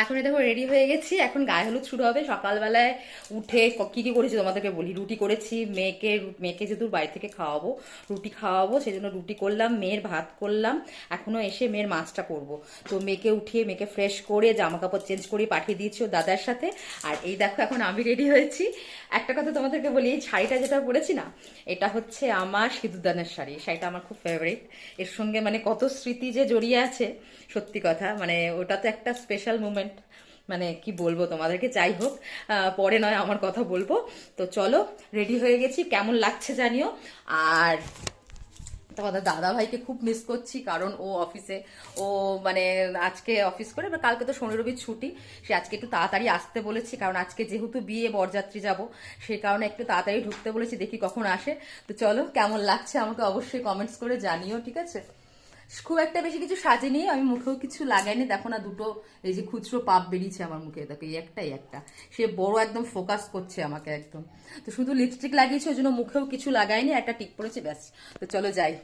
এখন দেখো রেডি হয়ে গেছি, এখন গায়ে হলুদ শুরু হবে। সকালবেলায় উঠে কি কি করেছি তোমাদেরকে বলি। রুটি করেছি, মেয়েকে যেহেতু বাড়ি থেকে খাওয়াবো, রুটি খাওয়াবো, সেই জন্য রুটি করলাম, মেয়ের ভাত করলাম। এখনো এসে মেয়ের মাছটা করব। তো মেয়েকে উঠিয়ে মেয়েকে ফ্রেশ করে জামা কাপড় চেঞ্জ করে পাঠিয়ে দিয়েছি ওর দাদার সাথে। আর এই দেখো এখন আমি রেডি হয়েছি। একটা কথা তোমাদেরকে বলি, এই শাড়িটা যেটা পরেছি না, এটা হচ্ছে আমার সিঁদুরদানের শাড়ি। শাড়িটা আমার খুব ফেভারিট। এর সঙ্গে মানে কত স্মৃতি যে জড়িয়ে আছে, সত্যি কথা। মানে ওটা তো একটা স্পেশাল মুমেন্ট, মানে কি বলবো তোমাদেরকে। যাই হোক, পরে নয় আমার কথা বলবো। তো চলো, রেডি হয়ে গেছি, কেমন লাগছে জানিও। আর তোমাদের দাদা ভাইকে খুব মিস করছি, কারণ ও অফিসে, ও মানে আজকে অফিস করে, কালকে তো শনি রবির ছুটি। সে আজকে একটু তাড়াতাড়ি আসতে বলেছি, কারণ আজকে যেহেতু বিয়ে বরযাত্রী যাব, সেই কারণে একটু তাড়াতাড়ি ঢুকতে বলেছি। দেখি কখন আসে। তো চলো, কেমন লাগছে আমাকে অবশ্যই কমেন্টস করে জানিও, ঠিক আছে? খুব একটা বেশি কিছু সাজিনি, আমি মুখেও কিছু লাগাইনি। দেখো না, দুটো এই যে খুচরো পাপ বেরিয়েছে আমার মুখে, দেখো এই একটাই একটা। সে বড় একদম ফোকাস করছে আমাকে একদম। তো শুধু লিপস্টিক লাগিয়েছে, ওই জন্য মুখেও কিছু লাগাইনি, একটা টিক পড়েছে, ব্যাস। তো চলো যাই।